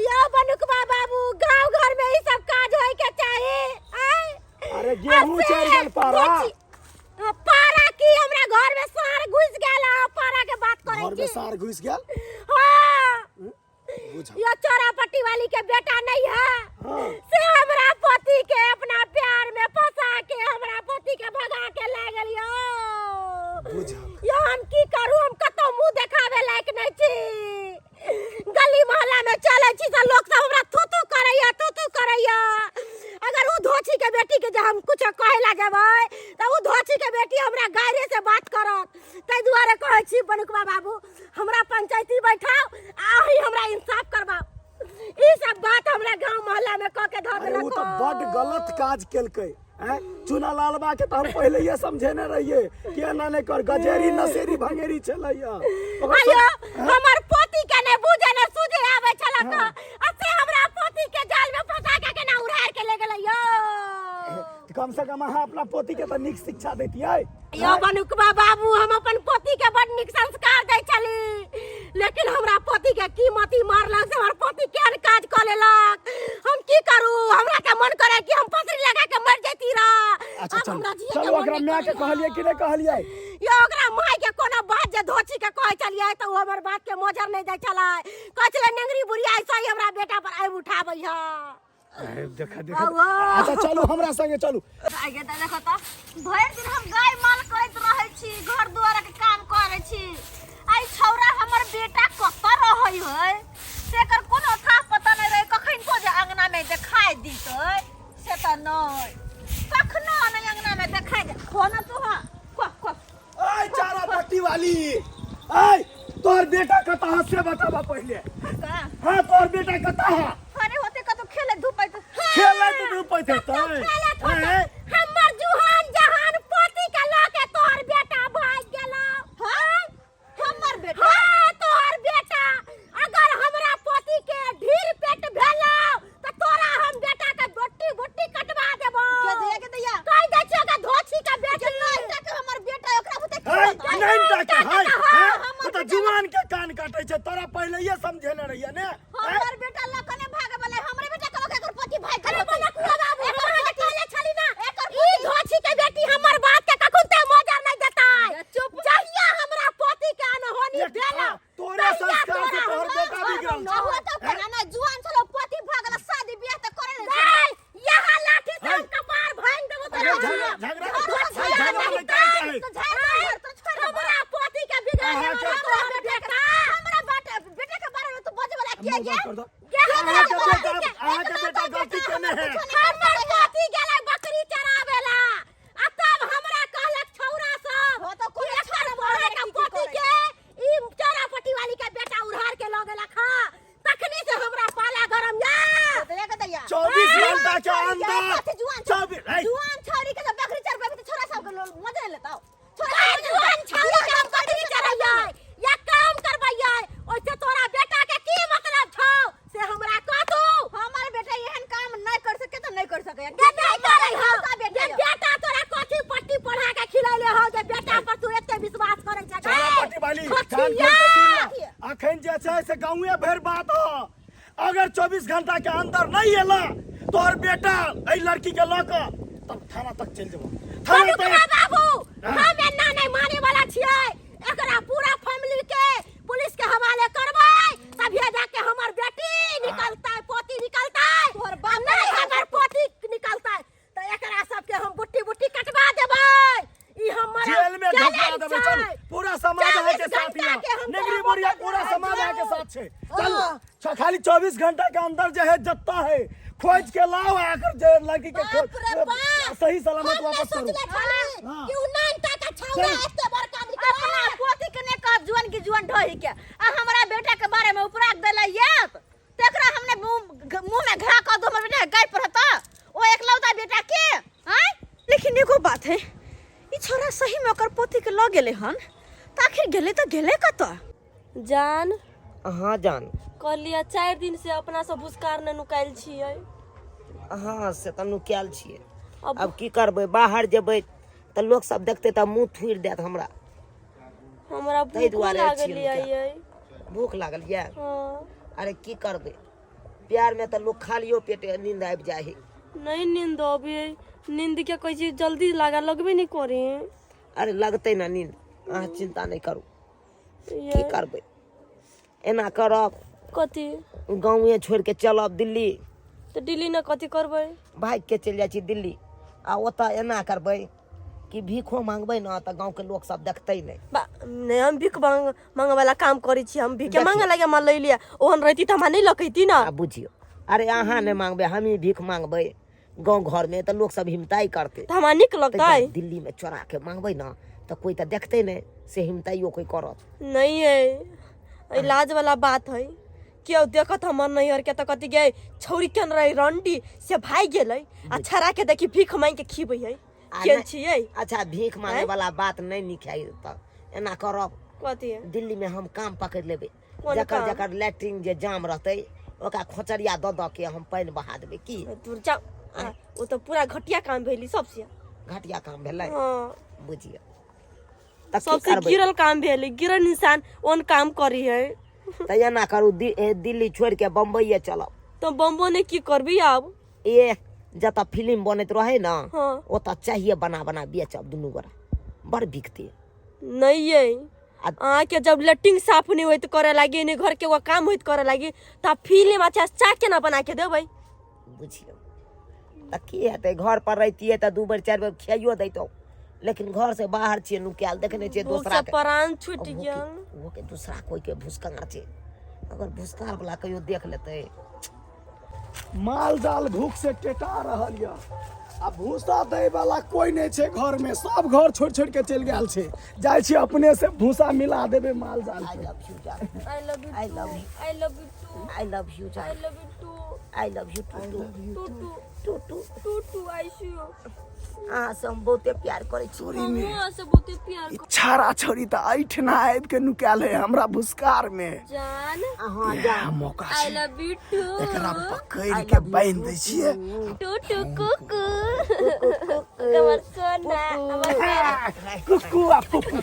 [SPEAKER 4] या बनुकबा बाबू गांव घर में ई सब काज होय के चाही
[SPEAKER 6] अरे गेहूं चढ़ गेल पारा
[SPEAKER 4] पारा की हमरा घर में सार घुस गेल पारा के बात करे
[SPEAKER 6] घर में
[SPEAKER 4] की
[SPEAKER 6] सार घुस गेल
[SPEAKER 4] हां
[SPEAKER 6] बुझा
[SPEAKER 4] ये चोरापट्टी वाली के बेटा नहीं है
[SPEAKER 6] हाँ।
[SPEAKER 4] से हमरा पति के अपना प्यार में फंसा के हमरा पति के भगा के ले गेल यो
[SPEAKER 6] बुझा
[SPEAKER 4] यो हम की करू हम कतो मुंह देखावे लायक नहीं छी गली मोहल्ला में चले छी त लोग सब हमरा थू करैया अगर उ धोछी के बेटी के जे हम कुछ कहला जेबै त उ धोछी के बेटी हमरा गायरे से बात करत तै दुआरे कहै छी बनुकबा बाबू हमरा पंचायती बैठाओ आही हमरा इंसाफ करबाओ ई सब बात हमरा गांव मोहल्ला में क के ध
[SPEAKER 6] अरे वो
[SPEAKER 4] देलक
[SPEAKER 6] तो बड़ गलत काज केलकै हैं चुना लालबा के तो हम पहले ये समझेने रहिए कि एना नहीं कर गजेरी नसेरी भंगेरी चलैया
[SPEAKER 4] आयो हमर पोती के ने बुझे ने सुझे आवे छलक असे हमरा पोती के जाल में फंसा के ना उड़ार के ले गेलै यो
[SPEAKER 6] कम से कम अहाँ अपना पोती के तो नीक शिक्षा देतियै
[SPEAKER 4] यो बनुकबा बाबू हम अपन पोती के बड़ नीक संस्कार दै छली लेकिन हमरा पोती के कीमती मारलक से हमर पोती केहन काज क लेलक हम की करू हमरा के मन करे कि हम पसरी लगा के मर जैती रा
[SPEAKER 6] अच्छा चलो ओकरा माय के कहलिए कि नहीं कहलिए
[SPEAKER 4] यो ओकरा माय के कोनो बात जे धोछी के कहै छलियै त ओ हमर बात के मोजर नहीं दै छलै कहै छलै नंगरी बुढ़िया ऐसा ही हमरा बेटा पर आइ उठाबै है
[SPEAKER 6] देखा अच्छा चलो हमरा संगे चलू
[SPEAKER 4] आगे त देखो त भरि दिन हम गाय माल करैत रहै छी घर दुआर के काम करै छी आई छौरा हमर बेटा कत रहै है सेकर कोनो था पता नहीं रहे कखन को जे अंगना में देखाई दितै से त नहीं कखनो नहीं अंगना में देखाई दे कोना तू हा को
[SPEAKER 6] ऐ चारा पट्टी वाली ऐ तोर बेटा कतहा से बतावा पहले
[SPEAKER 4] का
[SPEAKER 6] हां तोर बेटा कतहा
[SPEAKER 4] अरे होते कतो खेले धुपैत
[SPEAKER 6] खेले तो नहीं पैते तै
[SPEAKER 4] हमर जुहान जहान पोती के लके तोहर बेटा भाग गेलो हां हमर बेटा हां तोहर बेटा अगर हमरा पोती के ढीर पेट भेलो त तोरा हम बेटा के बोटी कटवा देबो के दैया कह दै छियो का धोछी का बेटी नहीं तक हमर बेटा ओकरा बुते
[SPEAKER 6] नहीं तक है तो जुआन के कान काटे छै तोरा पहले ये समझेने रहिए ने
[SPEAKER 4] हमर बेटा लकने भागे वाला हम भाई अरे बोला कुआ बाबू एकर बेटा काले छली ना ई धोछी के बेटी हमर बात के कखुनते मोजर नहीं देता चुप जहिया हमरा पोती के अनहोनी भेला
[SPEAKER 6] तोरे संस्कार से तोहर बेटा बिगड़ल
[SPEAKER 4] न हुआ तो कोना ना जुआन चलो पोती भगल शादी बियाह त करे ले यहां लाठी से कपार भांग देबो तो हमरा पोती के बिगड़ हमरा बेटा के बारे में तू बजे वाला के
[SPEAKER 6] बेटा गलती केने है
[SPEAKER 4] हमर पोती गेलै बकरी चरावेला आ तब हमरा कहलक छौरा सब हो तो कोई एकर मोरे के पोती के ई चरापटी वाली के बेटा उधार के ल गेला खा तखनी से हमरा पाला गरम या
[SPEAKER 6] 24 घंटा के अंदर
[SPEAKER 4] जुआन छौरी के जब बकरी चरबे त छोरा सब के मजे लेता छोरा जुआन छौरी के बकरी चरैया या काम करबैया ओइसे तोरा बेटा के की मतलब छौ से हमरा कह तू हमर बेटा एहन काम नहीं कर सके तो नहीं कर सके के नहीं करे हो बेटा तोरा कथि पट्टी पढ़ा के खिलैले हो जे बेटा पर तू एते विश्वास करे छ
[SPEAKER 6] चरापटी वाली अखन जे छै से गांवे भर बात हो अगर 24 घंटा के अंदर नहीं एला तोहर बेटा ए लड़की के लक तब थाना तक चल जेबो थाना तक
[SPEAKER 4] बाबू हम एना नहीं माने वाला छियै एकरा पूरा फैमिली के पुलिस के हवाले करबै तभिए जाके हमर बेटी निकलतै पोती निकलतै तोहर बाप नहीं हमर पोती निकलतै त एकरा सब के हम बुट्टी बुट्टी कटवा देबै ई हमर
[SPEAKER 6] जेल में ढुकवा देबै चल पूरा समाज है के साथ हिया नेगरी बोरिया पूरा समाज है के साथ छे चल खाली 24 घंटा के अंदर जो है जत्ता है खोज के लाओ आकर जे लड़की के सही सलामत वापस करो
[SPEAKER 4] क्यों नहीं ताका छौरा एते बड़का अपना पोती के ने का जुआन की जुआन ढोही के आ हमरा बेटा के बारे में उपराग देले येत तेकरा हमने मुंह में घा क दो हमर बेटा गाय पर हता ओ एकलौता बेटा के हैं लेकिन एगो बात है ई छोरा सही में ओकर पोती के ल गेले हन त आखिर गेले त गेले कत
[SPEAKER 2] जान
[SPEAKER 1] हाँ जान
[SPEAKER 2] कहलिया 4 दिन से अपना सब भुसकार न नुकाइल छियै
[SPEAKER 1] हाँ से तऽ नुकायल छियै अब की करबै बाहर जेबै तऽ लोग सब देखते तऽ मुंह थुरि देत हमरा
[SPEAKER 2] भूख लागल ये
[SPEAKER 1] भूख लागल ये
[SPEAKER 2] हाँ।
[SPEAKER 1] अरे की करबै प्यार में तऽ लोग खालियो पेटे नींद आबि जाइ है
[SPEAKER 2] नहीं नींद अभी नींद के कोई चीज जल्दी लगबे नहीं करे
[SPEAKER 1] अरे लगते ना नींद अहाँ चिंता नहीं करू की करबै एना करब
[SPEAKER 2] कथी
[SPEAKER 1] गाँवे छोड़ के चलब दिल्ली
[SPEAKER 2] तो दिल्ली न कथी करबै
[SPEAKER 1] भाग के चल जाइ छी दिल्ली आ ओतऽ एना करबै कि भीखो मांगबै ना तऽ गाँव के लोग सब देखतै नहीं
[SPEAKER 2] हम भीख मांगे वाला काम करै छी हम भीख मांगे लगे हम ले लिया ओहन रहती त हमरा नहीं लकैती ना
[SPEAKER 1] बुझियो अरे अहाँ नहीं मांगबै हम ही भीख मांगबै गाँव घर में तो लोग सब हिम्मताई करते
[SPEAKER 2] त हमरा निक लगतै
[SPEAKER 1] दिल्ली में चोरा के मांगबै ना तो कोई तो देखते नहीं से हिम्मताइयो कोई करत
[SPEAKER 2] नहीं है इलाज वाला बात है क्यों देखत हमर नहीं और के त कथी गए छौरी केन रही रंडी से भाई गेलै आ छरा के देखी भीख मांग के खीबै है केन छियै
[SPEAKER 1] अच्छा भीख मांगे वाला बात नहीं निखाई त एना करब
[SPEAKER 2] कथी है
[SPEAKER 1] दिल्ली में हम काम पकड़ लेबै जकर जकर लैट्रिन जे जाम रहतै ओका खोचरिया द के हम पानी बहा देबै की
[SPEAKER 2] दूर जाओ वो तो पूरा घटिया काम भेली सबसे
[SPEAKER 1] घटिया काम भेलै
[SPEAKER 2] हां
[SPEAKER 1] बुझियो
[SPEAKER 2] सबसे गिरल काम भेली गिरल इंसान ओन काम करी है
[SPEAKER 1] त एना करू दिल्ली छोड़ के बम्बई चलब
[SPEAKER 2] तो बम्बई ने की करबी अब
[SPEAKER 1] ए जता फिल्म बनत रहे ना
[SPEAKER 2] हाँ।
[SPEAKER 1] ओता चाहिए बना बना बेचब दुनू गोरा बड़ बिकते
[SPEAKER 2] नहीं है के जब लैट्रिन साफ नहीं होत करे लागी नहीं घर के वो काम होत करे लागी त फिल्म अच्छा चा के ना बना के देबै
[SPEAKER 1] बुझियो त की हेतै घर पर रहतिए त 2 बेर 4 बेर खियाइयो दैतो लेकिन घर से बाहर छिए नुकायल देखने छिए दूसरा के
[SPEAKER 2] प्राण छूट गेल
[SPEAKER 1] वो के दूसरा कोई के भुसकार छै अगर भुसकार वाला कहियो देख लेतै
[SPEAKER 6] माल जाल भूख से टेटा रहल या आ भूसा दै वाला कोई नहीं छे घर में सब घर छोड़ छोड़ के चल गेल छे जाय छी अपने से भूसा मिला देबे माल जाल
[SPEAKER 1] आई लव यू जान
[SPEAKER 2] I love you
[SPEAKER 1] I love you
[SPEAKER 2] I love you too
[SPEAKER 1] I love you जान
[SPEAKER 2] I love you too
[SPEAKER 1] I love you too
[SPEAKER 2] too too I see you
[SPEAKER 1] अहाँ से हम बहुते प्यार करै छी
[SPEAKER 2] हम से बहुते प्यार
[SPEAKER 6] छारा छोरी त ऐठना आबि के नुकाल है हमरा भुसकार में
[SPEAKER 2] जान
[SPEAKER 1] हां जान
[SPEAKER 6] मौका
[SPEAKER 2] आई लव यू टू
[SPEAKER 6] एकरा पकड़ के बांध दै छियै
[SPEAKER 2] टू टू कुकू हमर सोना हमर
[SPEAKER 6] कुकू आ पुकू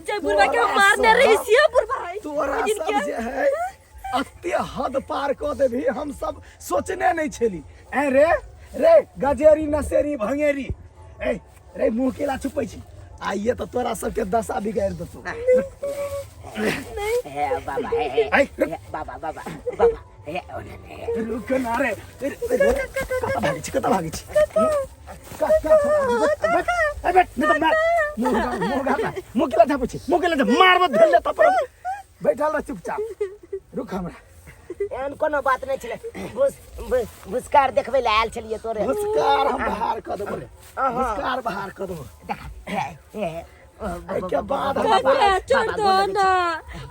[SPEAKER 2] जय बुरबा के मारने रही सिया बुरबा
[SPEAKER 6] तोरा सब जे है अत्ते हद पार कर देबी हम सब सोचने नहीं छली। ए रे रे गजेरी नसेरी भंगेरी ए रे मुंह केला छुपै छी आइए तो तोरा सबके दशा बिगाड़ देतो।
[SPEAKER 3] हे बाबा हे बाबा बाबा बाबा हे
[SPEAKER 6] रुक ना रे कता भागी छी ए बेट नहीं तो मार मुंह केला छापै छी मुंह केला मार मत भेले त पर बैठल रह चुपचाप रुक हमरा
[SPEAKER 3] एहन कोनो बात नहीं छले। भुसकार देखबे ले आयल छलिए तोरे।
[SPEAKER 6] भुसकार हम बाहर कर देबो रे भुसकार बाहर कर देबो के बाद
[SPEAKER 2] काका छोड़ दो ना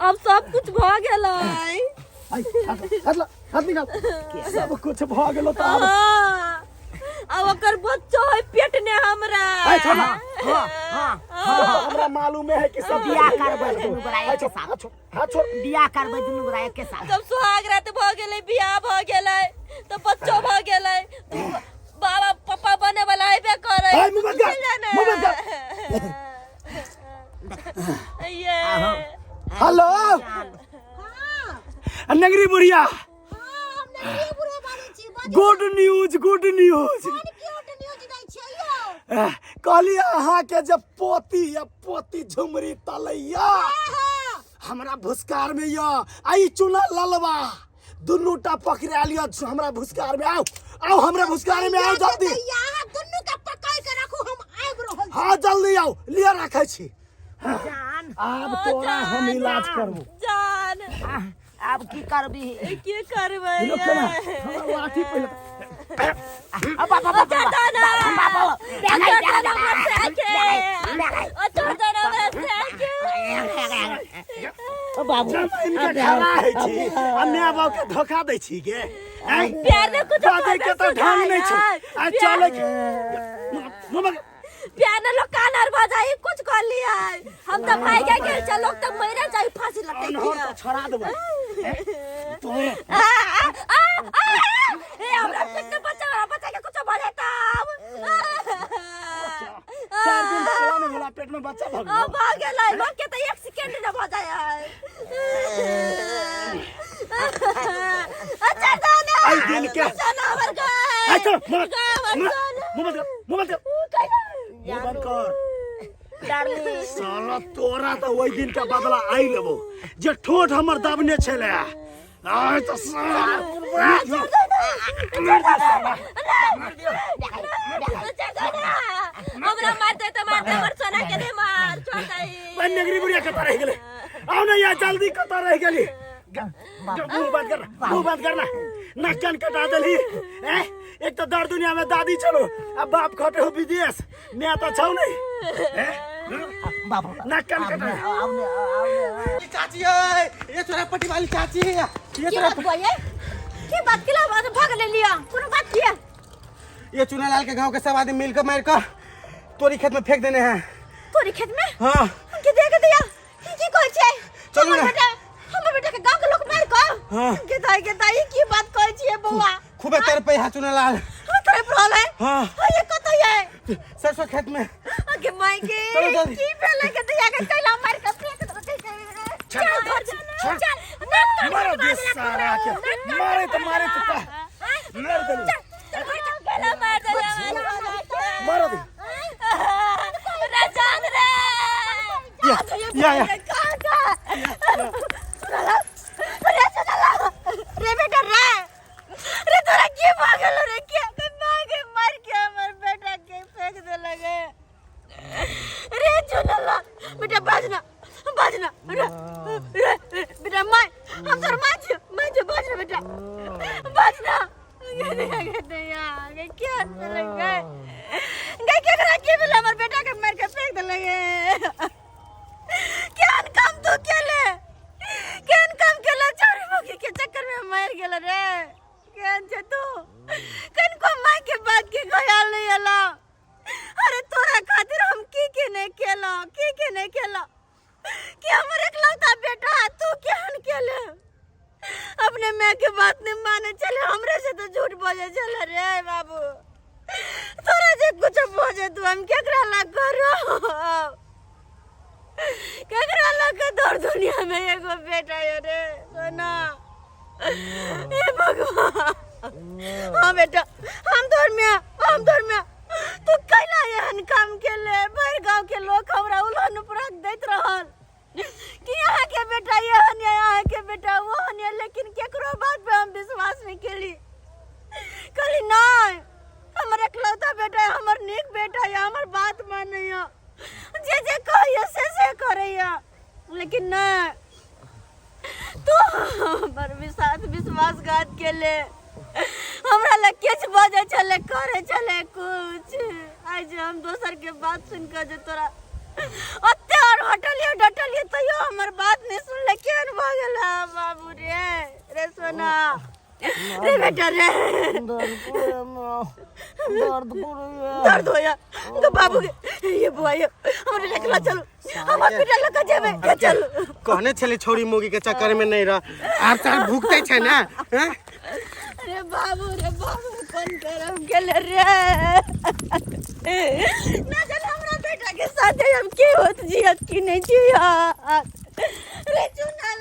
[SPEAKER 2] अब सब कुछ भ गेलै।
[SPEAKER 6] हाथ निकाल सब कुछ भ गेलो त
[SPEAKER 2] अब ओकर बच्चा है पेट ने हमरा।
[SPEAKER 6] हमरा मालूम है कि सब
[SPEAKER 3] बियाह करबै दुनू गोरा एक साथ।
[SPEAKER 6] हाथ छोड़
[SPEAKER 3] बियाह करबै दुनू गोरा एक साथ।
[SPEAKER 2] जब सुहाग रात भ गेलै बियाह भ गेलै तो बच्चो भ गेलै बाबा पापा बने वाला हेबे करे।
[SPEAKER 6] ए मुंह बंद कर
[SPEAKER 2] ये
[SPEAKER 6] हेलो नगरी बुढ़िया गुड न्यूज कहली अहाँ के जब पोती झुमरी तलैया हमरा भुसकार में या आई चुना ललवा दुन्नूटा पकड़ा लिया हमरा भुसकार में आओ हमरा भुसकार में आओ जल्दी
[SPEAKER 4] दुन्नू के पकड़ के रखू हम आबि रहल।
[SPEAKER 6] हाँ जल्दी आओ लिया रखे छी।
[SPEAKER 3] जान
[SPEAKER 6] आब तोरा हम इलाज करबो
[SPEAKER 2] जान
[SPEAKER 3] अब की करबी
[SPEAKER 2] की करबै
[SPEAKER 6] रुक ना हमरा लाठी पहले
[SPEAKER 3] बाबा बाबा बाबू
[SPEAKER 6] इनका खड़ा है छी अन्य बाबू के धोखा दै छी के
[SPEAKER 2] प्यार में कुछ
[SPEAKER 6] बाजे के तो ढंग नहीं छै आ चले के
[SPEAKER 2] प्यार ने लोग कान हर बजाई कुछ कर लिया हम तो भाई के गेल चलो तब मरे जाई फांसी लगे
[SPEAKER 6] अनहोर तो छोड़ा देबो तो
[SPEAKER 2] ए हमरा कितने बच्चा के कुछ बोले तब
[SPEAKER 6] 4 दिन चलाने वाला पेट में बच्चा भग गया
[SPEAKER 2] अब आ गेलै लोग के तो 1 सेकंड न बजाय अच्छा दाना
[SPEAKER 6] आई दिन के
[SPEAKER 2] दाना हमर गए
[SPEAKER 6] अच्छा मुंह बंद कर
[SPEAKER 3] डार्लिंग
[SPEAKER 6] साला तोरा तो वही दिन का बदला आई लेबो जे ठोठ हमर दबने छले आय तो साला
[SPEAKER 2] हमरा मारते तो मारते हमर सोना के दे मार छोड़ दई
[SPEAKER 6] नगरी बुढ़िया कता रह गेले आओ ना यार जल्दी कता रह गेली मुंह बंद करना नाक कान कटा देली एक तो दर दुनिया में दादी चलो अब बाप खटे हो विदेश मैं तो छौ नहीं
[SPEAKER 3] बाबू
[SPEAKER 6] नाक कान कटा
[SPEAKER 5] चाची ये तोरा पट्टी वाली चाची ये
[SPEAKER 4] की बात बोले की बात के ला बात भाग ले लिया कोनो बात किया
[SPEAKER 5] ये चुनालाल के गांव के सब आदमी मिलकर मार कर तोरी खेत में फेंक देने हैं।
[SPEAKER 4] तोरी खेत में
[SPEAKER 5] हाँ
[SPEAKER 4] के देख दिया की कहै छै
[SPEAKER 5] चलू ना।
[SPEAKER 4] हमर बेटा के गांव के लोग मार को
[SPEAKER 5] हाँ।
[SPEAKER 4] के दाई की बात कहै छिए बौआ
[SPEAKER 5] खूबे तर पे है चुनालाल।
[SPEAKER 4] हम तोरे प्रॉल है
[SPEAKER 5] हाँ
[SPEAKER 4] ये कत है
[SPEAKER 5] सरसों खेत में
[SPEAKER 4] के माई के
[SPEAKER 5] चलो जल्दी।
[SPEAKER 4] की भेले के दिया के कैला मार के फेंक दो चल चल
[SPEAKER 6] मारो दे सारा के मारे तो मार देली
[SPEAKER 2] गला मार दे
[SPEAKER 6] मारो दे
[SPEAKER 2] रे जान रे
[SPEAKER 5] या
[SPEAKER 4] रे बेटा रे तोरा की भागल रे के मागे मार के हमर बेटा के फेंक दे लगे रे चुनला बेटा बाजना रे बेटा माय हम तोर माय जो बाजना बेटा बाजना गए क्या लगे गए क्या करा के बोला हमर बेटा के मार के फेंक दे लगे केहन काम तू केले चोरी मुखी के चक्कर में मर गेल रे केहन छै तू कनको माय के बात के ख्याल नहीं आला अरे तोरा खातिर हम की नहीं केलो कि हमर एकलौता बेटा तू केहन केले अपने माँ के बात नहीं माने चले हमरे से तो झूठ बोले चले रे बाबू तोरा जे कुछ बोले तू हम केकरा लग करो केकरा लग दौड़ दुनिया में एगो बेटा है रे सोना
[SPEAKER 2] हे भगवान हाँ बेटा हम धर्मिया तू कैला एहन काम केले भर गांव के लोग हमरा उल्हन उपराग दैत रहल कि यहाँ के बेटा एहन है यहाँ के बेटा ओहन है, लेकिन केकरो बात पे हम विश्वास नहीं कली नहीं हमर एकलौता बेटा है, हमर नीक बेटा है, हमर बात मानैया जे कहिए से करैया, लेकिन नहीं तू हमर विश्वासघात केले हमरा लग किछ बजे चले करे चले कुछ आज हम दोसर के बात सुन के जे तोरा अत्ते और डटलिए तैयो हमर बात नहीं सुनले केन भ गेला बाबू रे सोना रे बेटा रे दर्द होया तो बाबू ये बुआ ये हमरे लेके चलो हम हॉस्पिटल लेके जेबे चलो
[SPEAKER 5] कहने छले छोरी मोगी के चक्कर में नहीं रह आर चार भूखते छै ना हैं?
[SPEAKER 2] रे बाबू कौन करम गेले रे ना जाने हमरा बेटा के साथ हम के होत जियत की नहीं जियत रे चुना